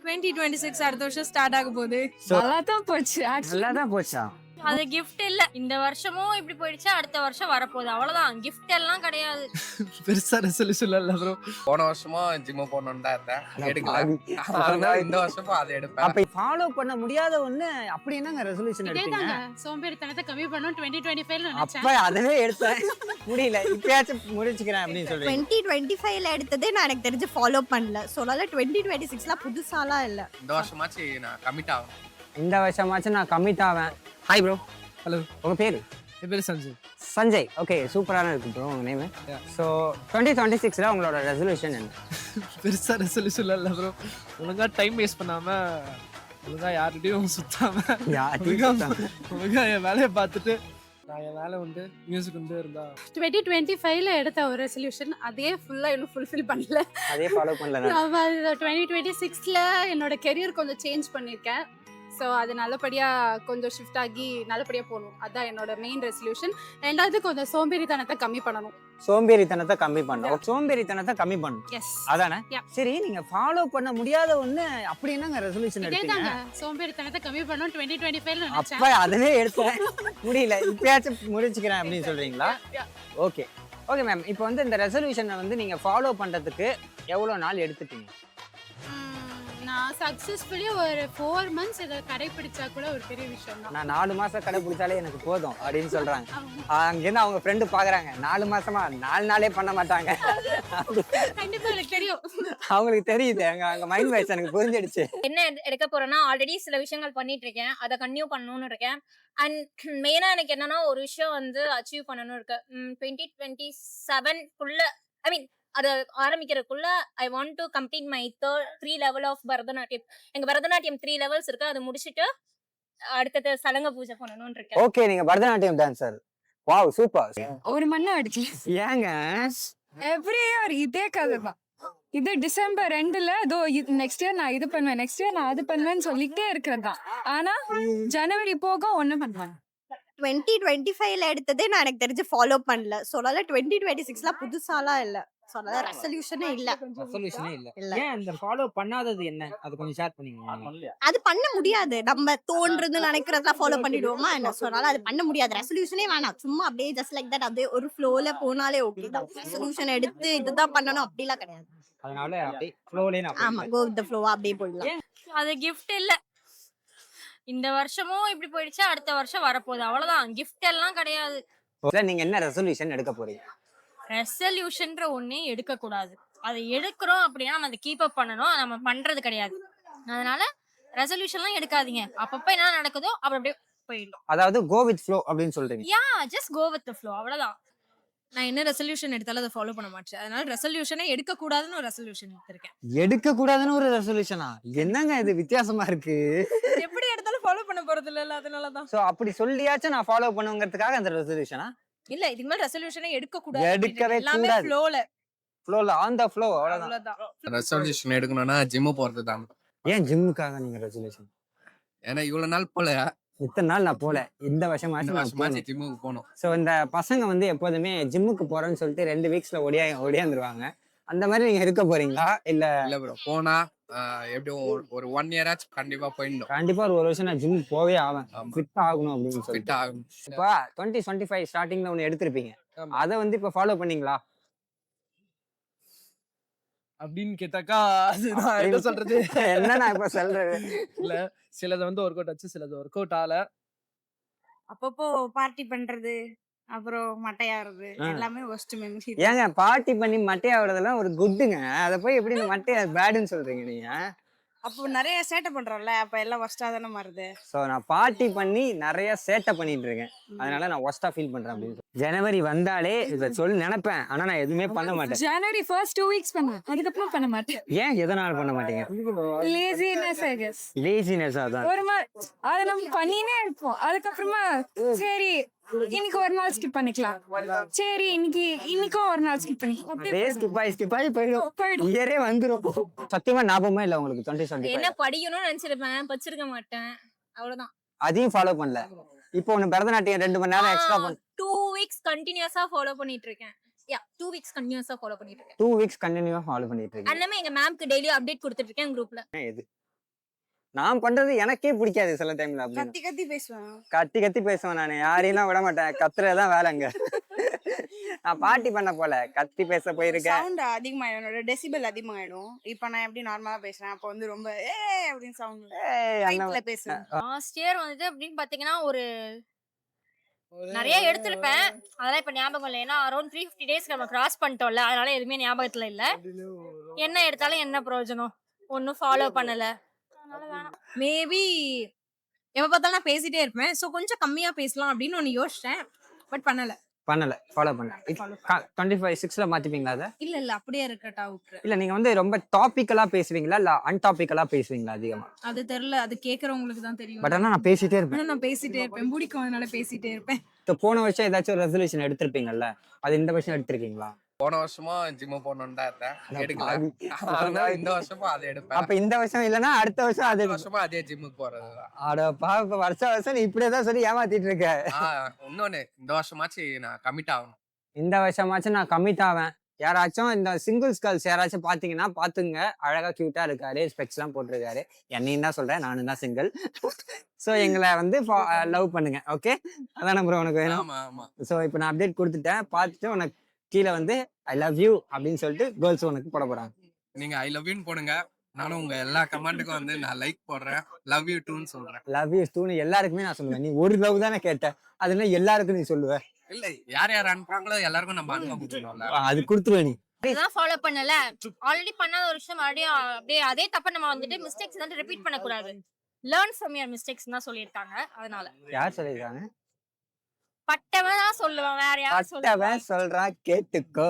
2026 அடுத்த வருஷம் ஸ்டார்ட் ஆக போகுது. நல்லா தான் போச்சு நல்லா தான் போச்சா? அது கிஃப்ட் இல்ல. இந்த வருஷமும் இப்படி போயிடுச்சு, அடுத்த வருஷம் வரப்போகுது. அவ்வளவுதான். கிஃப்ட் எல்லாம் கிடையாது. பெருசா ரெசல்யூஷன் இல்ல ப்ரோ. போன வருஷமும் ஜிம் போகணும்னு தான் இருந்தேன், எடுக்கல. அதனால இந்த வருஷமும் அதை எடுப்பேன். அப்ப ஃபாலோ பண்ண முடியாத ஒண்ணு அப்படி என்னங்க ரெசல்யூஷன் எடுத்தீங்க? இதேதாங்க சோம்பேறித்தனத்தை கம்மி பண்ணணும் 2025 ல நினைச்சேன். அப்ப அதவே எடுத்தேன், முடியல, இப்பயாச்சும் முடிச்சுக்கிறேன் அப்படின்னு சொல்றீங்க. 2025ல எடுத்ததே நான் எனக்கு தெரிஞ்சு ஃபாலோ பண்ணல. ஸோ அதனால 2026ல புதுசாலாம் இல்ல. இந்த வருஷமாச்சு நான் கமிட் ஆகும். இந்த வருஷமாச்சும் நான் கமிட் ஆவேன். Hi bro. ஹலோ. உங்க பேரு? என் பேரு சஞ்சய். சஞ்சய். ஓகே, சூப்பரான இருக்கு ப்ரோ உங்க நேம். ஸோ 2026ல உங்களோட ரெசல்யூஷன் என்ன? பெருசா ரெசல்யூஷன் இல்ல ப்ரோ. ஒழுங்கா டைம் வேஸ்ட் பண்ணாம, ஒழுங்கா யார்கிட்டயும் சுத்தாம, ஒழுங்கா என் வேலையை பார்த்துட்டு நான் என் வேலை உண்டு, மியூசிக் உண்டு இருந்தா. 2025 ல எடுத்த ஒரு ரெசல்யூஷன் அதே ஃபுல்லா இன்னும் ஃபுல்ஃபில் பண்ணல. அதே ஃபாலோ பண்ணல. நான் 2026ல என்னோட கெரியர் கொஞ்சம் சேஞ்ச் பண்ணியிருக்கேன். ஸோ அது நல்லபடியாக கொஞ்சம் ஷிஃப்ட் ஆகி நல்லபடியாக போகணும். அதுதான் என்னோட மெயின் ரெசல்யூஷன். ரெண்டாவது கொஞ்சம் சோம்பேறித்தனத்தை கம்மி பண்ணணும். சோம்பேறித்தனத்தை கம்மி பண்ணணும். சோம்பேறித்தனத்தை கம்மி பண்ணணும். எஸ், அதானே? Yeah. சரி, நீங்க ஃபாலோ பண்ண முடியாத ஒண்ணு அப்படி என்னங்க ரெசல்யூஷன் எடுத்தீங்க? இதேதாங்க சோம்பேறித்தனத்தை கம்மி பண்ணணும் 2025 ல நினைச்சேன். அப்ப அதவே எடுத்தேன், முடியல, இப்பயாச்சும் முடிச்சுக்கிறேன் அப்படின்னு சொல்றீங்களா? Okay okay ma'am. இப்போ வந்து இந்த ரெசல்யூஷனை வந்து நீங்க ஃபாலோ பண்றதுக்கு எவ்வளவு நாள் எடுத்துட்டீங்க? நான் சக்சஸ்ஃபுல்லி ஒரு 4 months இதை கடைபிடிச்சா கூட ஒரு பெரிய விஷயம் தான். நான் 4 மாசம் கடைபிடிச்சாலே எனக்கு போதும் அப்படின்னு சொல்றாங்க. அங்கேருந்து அவங்க ஃப்ரெண்டு பாக்குறாங்க, 4 மாசமா 4 நாளே பண்ண மாட்டாங்க. கண்டிப்பா எனக்கு தெரியும். அவங்களுக்கு தெரியுது, அங்க மைண்ட் வாய்ஸ் எனக்கு புரிஞ்சிடுச்சு. என்ன எடுக்க போறேன்னா, ஆல்ரெடி சில விஷயங்கள் பண்ணிட்டு இருக்கேன், அதை கன்டினியூ பண்ணணும்னு இருக்கேன். அண்ட் மெயினா எனக்கு என்னன்னா ஒரு விஷயம் வந்து அச்சீவ் பண்ணணும் இருக்கு. 2027 ஐ மீன் அது ஆரம்பிக்கிறதுக்குள்ள I want to complete my 3 level of Bharatanatyam. எங்க பரதநாட்டியம் 3 levels இருக்கு, அதை முடிச்சுட்டு அடுத்தது சலங்க பூஜை பண்ணணும்னு இருக்கேன். ஓகே, நீங்க பரதநாட்டியம் டான்சர். Wow, super. ஒரு மண்ணை அடிக்கல. ஏங்க எவ்ரி இயர் இதே கதை தான். இது டிசம்பர் 2ல இதோ நெக்ஸ்ட் இயர் நான் இது பண்ணுவேன், நெக்ஸ்ட் இயர் நான் அது பண்ணுவேன்னு சொல்லிட்டே இருக்கிறது தான். ஆனா ஜனவரி போக ஒண்ணு பண்ணுவாங்க. 2025ல எடுத்ததே நான் எனக்கு தெரிஞ்சு ஃபாலோ பண்ணல. ஸோ அதனால 2026ல புதுசாலாம் இல்ல. ஸோ அதனால ரெசல்யூஷனே இல்ல. ரெசல்யூஷனே இல்ல. இல்ல. ஏன் அந்த ஃபாலோ பண்ணாதது என்ன? அது கொஞ்சம் ஷேர் பண்ணீங்க. அது பண்ண முடியாது. நம்ம தோன்றது நினைக்கிறதெல்லாம் ஃபாலோ பண்ணிடுவோமா என்ன? ஸோ அதனால அது பண்ண முடியாது. ரெசல்யூஷனே வேணாம். சும்மா அப்படியே ஜஸ்ட் லைக் தட் அப்படியே ஒரு ஃப்ளோல போனாலே ஓகே தான். ரெசல்யூஷன் எடுத்து இதுதான் பண்ணணும் அப்படிலாம் கிடையாது. அதனால அப்படியே ஃப்ளோலே ஆமா, கோ வித் தி ஃப்ளோவா அப்படியே போயிடலாம். அது கிஃப்ட் இல்ல. இந்த வருஷமும் இப்படி போயிடுச்சு, அடுத்த வருஷம் வரப்போகுது. அவ்வளவுதான். கிஃப்ட் எல்லாம் கிடையாது. நீங்க என்ன ரெசல்யூஷன் எடுக்க போறீங்க? ரெசல்யூஷன்ற ஒண்ணே எடுக்க கூடாது. அதை எடுக்கிறோம் அப்படின்னா நம்ம அதை கீப் அப் பண்ணணும். நம்ம பண்றது கிடையாது. அதனால ரெசல்யூஷன்லாம் எடுக்காதீங்க. அப்பப்ப என்ன நடக்குதோ அப்படி அப்படியே போயிடும். அதாவது கோ வித் ஃப்ளோ அப்படின்னு சொல்றீங்க. Yeah, just go with the flow, அவ்வளவுதான். நான் என்ன ரெசல்யூஷன் எடுத்தாலும் அதை ஃபாலோ பண்ண மாட்டேன். அதனால ரெசல்யூஷனே எடுக்க கூடாதுன்னு ஒரு ரெசல்யூஷன் எடுத்திருக்கேன். எடுக்க கூடாதுன்னு ஒரு ரெசல்யூஷனா? என்னங்க இது வித்தியாசமா இருக்கு? எப்படி எடுத்தாலும் ஃபாலோ பண்ண போறது இல்ல, அதனாலதான். சோ அப்படி சொல்லியாச்சும் நான் ஃபாலோ பண்ணுங்கிறதுக்காக அந்த ரெசல்யூஷனா? இல்ல, இதுக்கு மேல ரெசல்யூஷனே எடுக்க கூடாது. எடுக்கவே எல்லாமே கூடாது. ஃப்ளோல ஆன் த ஃப்ளோ, அவ்வளவுதான். ரெசல்யூஷன் எடுக்கணும்னா ஜிம் போறது தான். ஏன் ஜிம்முக்காக நீங்க ரெசல்யூஷன்? ஏன்னா இவ்வளவு நாள் போல, இத்தனை நாள் நான் போல, இந்த வருஷமாச்சு ஜிம்முக்கு போகணும். ஸோ இந்த பசங்க வந்து எப்போதுமே ஜிம்முக்கு போறேன்னு சொல்லிட்டு 2 வீக்ஸ்ல ஓடியாந்துருவாங்க. அந்த மாதிரி நீங்க இருக்க போறீங்களா? இல்ல ப்ரோ, போனா எப்படியும் ஒரு 1 year ஆச்சு கண்டிப்பா போயிடணும். கண்டிப்பா ஒரு வருஷம் நான் ஜிம் போவே ஆவேன், ஃபிட் ஆகணும் அப்படின்னு ஃபிட் சொல்லிட்டு. ஆகும். இப்போ 2025 ஸ்டார்டிங்ல ஒன்று எடுத்திருப்பீங்க, அதை வந்து இப்போ ஃபாலோ பண்ணீங்களா அப்படின்னு கேட்டாக்கா அது நான் என்ன சொல்றது? என்ன நான் இப்ப சொல்றது இல்ல, சிலது வந்து ஒர்க் அவுட் ஆச்சு, சிலது ஒர்க் அவுட் ஆகல. அப்பப்போ பார்ட்டி பண்றது, அப்புறம் மட்டையாடுறது எல்லாமே ஒஸ்ட் மெமரி. ஏங்க பார்ட்டி பண்ணி மட்டையாவதெல்லாம் ஒரு குட்டுங்க, அதை போய் எப்படி இந்த மட்டையா பேடுன்னு சொல்றீங்க நீங்க? அப்போ நிறைய சேட்டை பண்றோம்ல, அப்ப எல்லாம் ஒஸ்டா தானே மாறுது. ஸோ நான் பார்ட்டி பண்ணி நிறைய சேட்டை பண்ணிட்டு இருக்கேன், அதனால நான் ஒஸ்டா ஃபீல் பண்றேன் அப்படின்னு. ஜனவரி வந்தாலே இதை சொல்லி நினைப்பேன், ஆனா நான் எதுவுமே பண்ண மாட்டேன். ஜனவரி ஃபர்ஸ்ட் 2 weeks பண்ணுவேன், அதுக்கப்புறம் பண்ண மாட்டேன். ஏன் எதனால பண்ண மாட்டீங்க? Laziness I guess. லேசினஸ் அதான். ஒரு அதை நம்ம பண்ணினே இருப்போம், அதுக்கப்புறமா சரி இன்னைக்கு ஒரு நாள் ஸ்கிப் பண்ணிக்கலாம், சரி இன்னைக்கும் ஒரு நாள் ஸ்கிப் பண்ணிக்கலாம், ஸ்கிப் ஆகி போயிடும், இயரே வந்துடும். சத்தியமா ஞாபகமே இல்ல உங்களுக்கு 2025? என்ன படிக்கணும்னு நினைச்சிருப்பேன், படிச்சிருக்க மாட்டேன், அவ்வளவுதான். அதையும் ஃபாலோ பண்ணல. இப்போ ஒன்னு பரதநாட்டியம் 2 மணி நேரம் எக்ஸ்ட்ரா பண்ண 2 weeks கண்டினியூஸா ஃபாலோ பண்ணிட்டு இருக்கேன். யா, 2 weeks கண்டினியூஸா ஃபாலோ பண்ணிட்டு இருக்கேன். 2 weeks கண்டினியூவா ஃபாலோ பண்ணிட்டு இருக்கேன். அண்ணமே எங்க மேம்க்கு டெய்லி அப்டேட் கொடுத்துட்டு இருக்கேன் குரூப்ல. எது நான் பண்றது எனக்கே பிடிக்காது சில டைம்ல. அப்படின்னு கத்தி கத்தி பேசுவேன். கத்தி கத்தி பேசுவேன், நான் யாரையும் விட மாட்டேன், கத்துறதுதான் வேலைங்க. நான் பாட்டி பண்ண போல கத்தி பேச போயிருக்கேன். சவுண்ட் அதிகமாயிடும், என்னோட டெசிபல் அதிகமாயிடும். இப்ப நான் எப்படி நார்மலா பேசுறேன், அப்ப வந்து ரொம்ப ஏ அப்படின்னு சவுண்ட் ஏய், அந்த டைப்ல பேசுவேன். லாஸ்ட் இயர் வந்துட்டு அப்படின்னு பாத்தீங்கன்னா ஒரு நிறைய எடுத்திருப்பேன். அதெல்லாம் இப்ப ஞாபகம் இல்லை. ஏன்னா அரௌண்ட் 350 டேஸ் நம்ம கிராஸ் பண்ணிட்டோம்ல, அதனால எதுவுமே ஞாபகத்துல இல்ல. என்ன எடுத்தாலும் என்ன பிரயோஜனம், ஒன்னும் ஃபாலோ பண்ணல. அதனால வேணாம். மேபி எப்ப பார்த்தாலும் நான் பேசிட்டே இருப்பேன். ஸோ கொஞ்சம் கம்மியா பேசலாம் அப்படின்னு ஒன்று யோசிச்சேன். பட் பண்ணல. ஃபாலோ பண்ண 25-6ல மாத்திப்பீங்களா அதை? இல்ல அப்படியே இருக்கட்டா விட்டுரு. இல்ல நீங்க வந்து ரொம்ப டாபிக்கலா பேசுவீங்களா இல்ல அன்டாபிக்கலா பேசுவீங்களா அதிகமா? அது தெரியல, அது கேக்குறவங்களுக்கு தான் தெரியும். பட் ஆனா நான் பேசிட்டே இருப்பேன். ஆனா நான் பேசிட்டே இருப்பேன், பிடிக்கும், அதனால பேசிட்டே இருப்பேன். போன வருஷம் ஏதாச்சும் ஒரு ரெசல்யூஷன் எடுத்திருப்பீங்கல்ல, அது இந்த வருஷம் எடுத்திருக்கீங்களா? போன வருஷமா ஜிம் போகணும்னு தான் இருந்தேன், எடுக்கல. அதனால இந்த வருஷமும் அதை எடுப்பேன். அப்ப இந்த வருஷம் இல்லன்னா அடுத்த வருஷம் அது அடுத்த வருஷமா அதே ஜிம்முக்கு போறதுதான். அடப்பா, இப்ப வருஷம் நீ இப்படியேதான் சொல்லி ஏமாத்திட்டு இருக்க. இன்னொன்னு, இந்த வருஷமாச்சு நான் கமிட் ஆகணும். இந்த வருஷமாச்சும் நான் கமிட் ஆவேன். யாராச்சும் இந்த சிங்கிள்ஸ் கேர்ள்ஸ் யாராச்சும் பாத்தீங்கன்னா பாத்துங்க, அழகா கியூட்டா இருக்காரு, ஸ்பெக்ஸ் எல்லாம் போட்டிருக்காரு. என்னையும் தான் சொல்றேன், நானும் தான் சிங்கிள். ஸோ எங்களை வந்து லவ் பண்ணுங்க, ஓகே? அதான் ப்ரோ உனக்கு வேணும். ஆமா ஆமா. ஸோ இப்போ நான் அப்டேட் கொடுத்துட்டேன், பார்த்துட்டு உனக்கு கீழே வந்து ஐ லவ் யூ அப்படின்னு சொல்லிட்டு கேர்ள்ஸ் உனக்கு போட போறாங்க. நீங்க ஐ லவ் யூன்னு போடுங்க, நானும் உங்க எல்லா கமெண்ட்டுக்கும் வந்து நான் லைக் போடுறேன், லவ் யூ டூன்னு சொல்றேன். லவ் யூ டூன்னு எல்லாருக்குமே நான் சொல்லுவேன். நீ ஒரு லவ் தானே கேட்ட, அதுல எல்லாருக்கும் நீ சொல்லுவ. இல்ல, யார் யார் அனுப்புறாங்களோ எல்லாருக்கும் நம்ம அனுப்ப கொடுத்துருவோம்ல. அது கொடுத்துருவேன் நீ. இதுதான் ஃபாலோ பண்ணல. ஆல்ரெடி பண்ணாத ஒரு விஷயம் மறுபடியும் அப்படியே அதே தப்ப நம்ம வந்துட்டு மிஸ்டேக்ஸ் வந்து ரிப்பீட் பண்ண கூடாது. லேர்ன் ஃப்ரம் யுவர் மிஸ்டேக்ஸ் தான் சொல்லியிருக்காங்க. அதனால யார் சொல்லிருக்காங்க? பட்டவன் தான் சொல்லுவான், வேற யாரும் சொல்லுவாங்க? பட்டவன் சொல்றான், கேட்டுக்கோ.